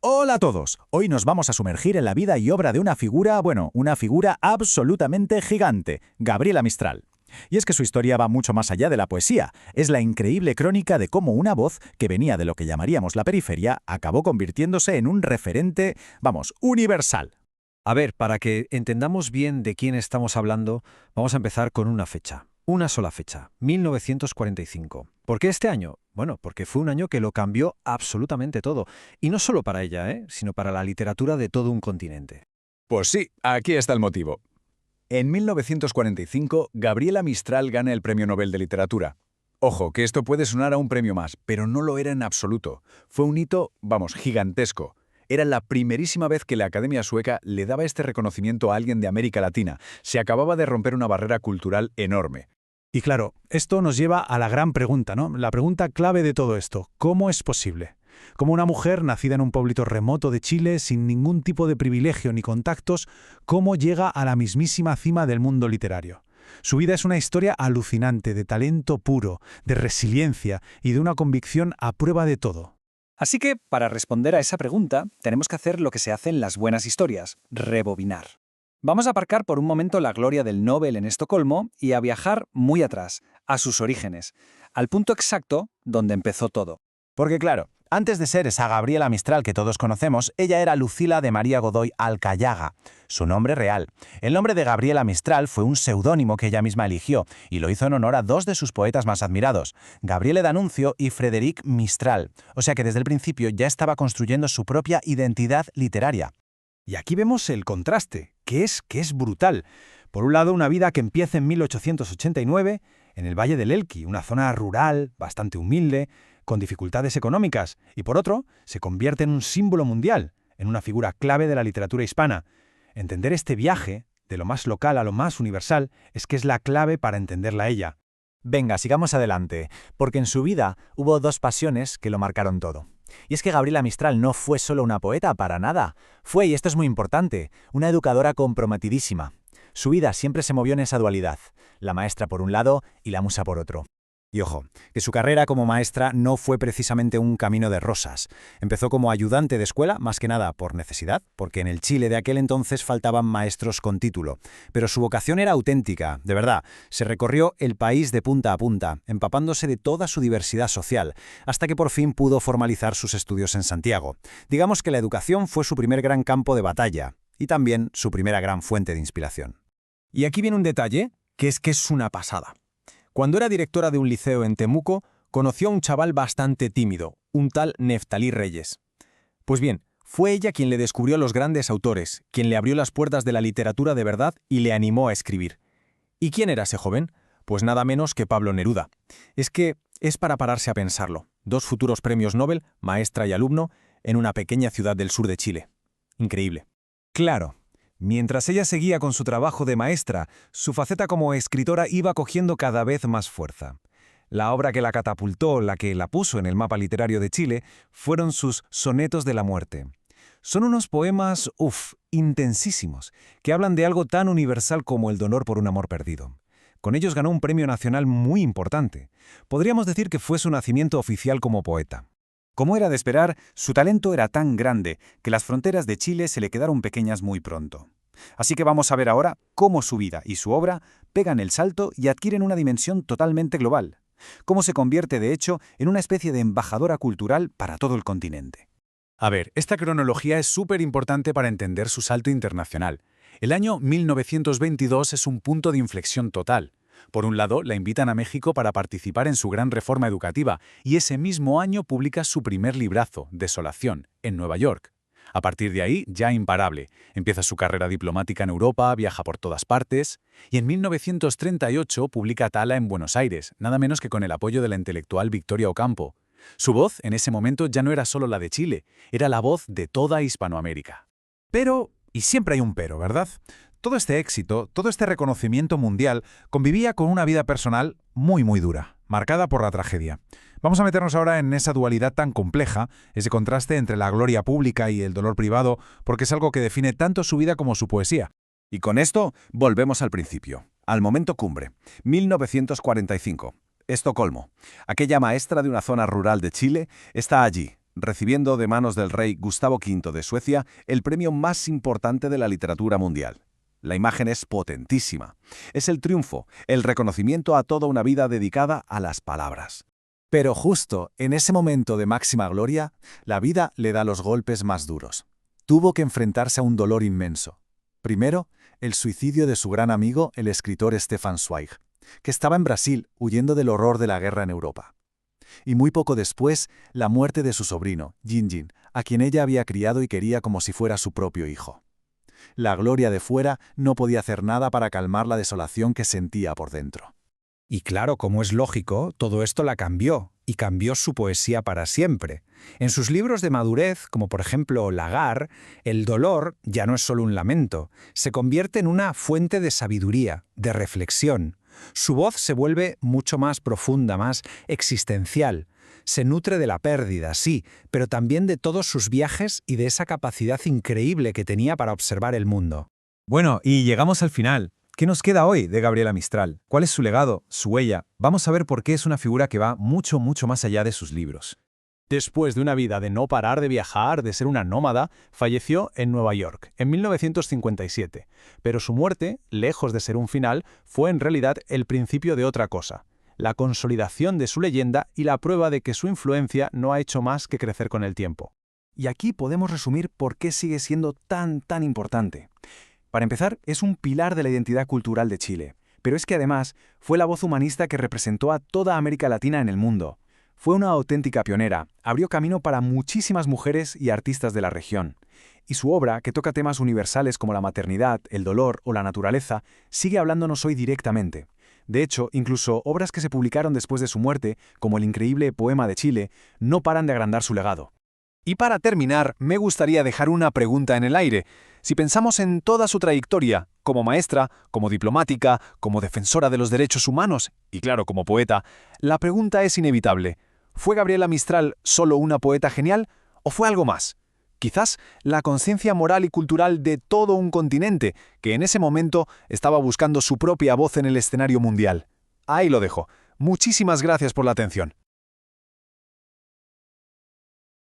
Hola a todos. Hoy nos vamos a sumergir en la vida y obra de una figura, una figura absolutamente gigante, Gabriela Mistral. Y es que su historia va mucho más allá de la poesía. Es la increíble crónica de cómo una voz que venía de lo que llamaríamos la periferia acabó convirtiéndose en un referente, universal. A ver, para que entendamos bien de quién estamos hablando, vamos a empezar con una fecha. Una sola fecha, 1945. ¿Por qué este año? Bueno, porque fue un año que lo cambió absolutamente todo. Y no solo para ella, sino para la literatura de todo un continente. Pues sí, aquí está el motivo. En 1945, Gabriela Mistral gana el Premio Nobel de Literatura. Ojo, que esto puede sonar a un premio más, pero no lo era en absoluto. Fue un hito, gigantesco. Era la primerísima vez que la Academia Sueca le daba este reconocimiento a alguien de América Latina. Se acababa de romper una barrera cultural enorme. Y claro, esto nos lleva a la gran pregunta, ¿no? La pregunta clave de todo esto. ¿Cómo es posible? Como una mujer nacida en un pueblito remoto de Chile, sin ningún tipo de privilegio ni contactos, ¿cómo llega a la mismísima cima del mundo literario? Su vida es una historia alucinante, de talento puro, de resiliencia y de una convicción a prueba de todo. Así que, para responder a esa pregunta, tenemos que hacer lo que se hace en las buenas historias, rebobinar. Vamos a aparcar por un momento la gloria del Nobel en Estocolmo y a viajar muy atrás, a sus orígenes, al punto exacto donde empezó todo. Porque claro, antes de ser esa Gabriela Mistral que todos conocemos, ella era Lucila de María Godoy Alcayaga, su nombre real. El nombre de Gabriela Mistral fue un seudónimo que ella misma eligió y lo hizo en honor a dos de sus poetas más admirados, Gabriele D'Annunzio y Frédéric Mistral. O sea que desde el principio ya estaba construyendo su propia identidad literaria. Y aquí vemos el contraste, que es brutal. Por un lado, una vida que empieza en 1889, en el Valle del Elqui, una zona rural, bastante humilde, con dificultades económicas, y por otro, se convierte en un símbolo mundial, en una figura clave de la literatura hispana. Entender este viaje, de lo más local a lo más universal, es que es la clave para entenderla a ella. Venga, sigamos adelante, porque en su vida hubo dos pasiones que lo marcaron todo. Y es que Gabriela Mistral no fue solo una poeta, para nada. Fue, y esto es muy importante, una educadora comprometidísima. Su vida siempre se movió en esa dualidad, la maestra por un lado y la musa por otro. Y ojo, que su carrera como maestra no fue precisamente un camino de rosas. Empezó como ayudante de escuela, más que nada por necesidad, porque en el Chile de aquel entonces faltaban maestros con título. Pero su vocación era auténtica, de verdad. Se recorrió el país de punta a punta, empapándose de toda su diversidad social, hasta que por fin pudo formalizar sus estudios en Santiago. Digamos que la educación fue su primer gran campo de batalla, y también su primera gran fuente de inspiración. Y aquí viene un detalle, que es una pasada. Cuando era directora de un liceo en Temuco, conoció a un chaval bastante tímido, un tal Neftalí Reyes. Pues bien, fue ella quien le descubrió a los grandes autores, quien le abrió las puertas de la literatura de verdad y le animó a escribir. ¿Y quién era ese joven? Pues nada menos que Pablo Neruda. Es que es para pararse a pensarlo. Dos futuros premios Nobel, maestra y alumno, en una pequeña ciudad del sur de Chile. Increíble. Claro. Mientras ella seguía con su trabajo de maestra, su faceta como escritora iba cogiendo cada vez más fuerza. La obra que la catapultó, la que la puso en el mapa literario de Chile, fueron sus Sonetos de la Muerte. Son unos poemas, intensísimos, que hablan de algo tan universal como el dolor por un amor perdido. Con ellos ganó un premio nacional muy importante. Podríamos decir que fue su nacimiento oficial como poeta. Como era de esperar, su talento era tan grande que las fronteras de Chile se le quedaron pequeñas muy pronto. Así que vamos a ver ahora cómo su vida y su obra pegan el salto y adquieren una dimensión totalmente global. Cómo se convierte, de hecho, en una especie de embajadora cultural para todo el continente. A ver, esta cronología es súper importante para entender su salto internacional. El año 1922 es un punto de inflexión total. Por un lado, la invitan a México para participar en su gran reforma educativa y ese mismo año publica su primer librazo, Desolación, en Nueva York. A partir de ahí, ya imparable. Empieza su carrera diplomática en Europa, viaja por todas partes y en 1938 publica Tala en Buenos Aires, nada menos que con el apoyo de la intelectual Victoria Ocampo. Su voz, en ese momento, ya no era solo la de Chile, era la voz de toda Hispanoamérica. Pero, y siempre hay un pero, ¿verdad? Todo este éxito, todo este reconocimiento mundial, convivía con una vida personal muy dura, marcada por la tragedia. Vamos a meternos ahora en esa dualidad tan compleja, ese contraste entre la gloria pública y el dolor privado, porque es algo que define tanto su vida como su poesía. Y con esto, volvemos al principio, al momento cumbre, 1945. Estocolmo. Aquella maestra de una zona rural de Chile está allí, recibiendo de manos del rey Gustavo V de Suecia el premio más importante de la literatura mundial. La imagen es potentísima. Es el triunfo, el reconocimiento a toda una vida dedicada a las palabras. Pero justo en ese momento de máxima gloria, la vida le da los golpes más duros. Tuvo que enfrentarse a un dolor inmenso. Primero, el suicidio de su gran amigo, el escritor Stefan Zweig, que estaba en Brasil huyendo del horror de la guerra en Europa. Y muy poco después, la muerte de su sobrino, Jinjin, a quien ella había criado y quería como si fuera su propio hijo. La gloria de fuera no podía hacer nada para calmar la desolación que sentía por dentro. Y claro, como es lógico, todo esto la cambió, y cambió su poesía para siempre. En sus libros de madurez, como por ejemplo Lagar, el dolor ya no es solo un lamento, se convierte en una fuente de sabiduría, de reflexión. Su voz se vuelve mucho más profunda, más existencial. Se nutre de la pérdida, sí, pero también de todos sus viajes y de esa capacidad increíble que tenía para observar el mundo. Bueno, y llegamos al final. ¿Qué nos queda hoy de Gabriela Mistral? ¿Cuál es su legado, su huella? Vamos a ver por qué es una figura que va mucho, mucho más allá de sus libros. Después de una vida de no parar de viajar, de ser una nómada, falleció en Nueva York, en 1957. Pero su muerte, lejos de ser un final, fue en realidad el principio de otra cosa: la consolidación de su leyenda y la prueba de que su influencia no ha hecho más que crecer con el tiempo. Y aquí podemos resumir por qué sigue siendo tan importante. Para empezar, es un pilar de la identidad cultural de Chile, pero es que además fue la voz humanista que representó a toda América Latina en el mundo. Fue una auténtica pionera, abrió camino para muchísimas mujeres y artistas de la región. Y su obra, que toca temas universales como la maternidad, el dolor o la naturaleza, sigue hablándonos hoy directamente. De hecho, incluso obras que se publicaron después de su muerte, como el increíble Poema de Chile, no paran de agrandar su legado. Y para terminar, me gustaría dejar una pregunta en el aire. Si pensamos en toda su trayectoria, como maestra, como diplomática, como defensora de los derechos humanos y claro, como poeta, la pregunta es inevitable. ¿Fue Gabriela Mistral solo una poeta genial o fue algo más? Quizás la conciencia moral y cultural de todo un continente que en ese momento estaba buscando su propia voz en el escenario mundial. Ahí lo dejo. Muchísimas gracias por la atención.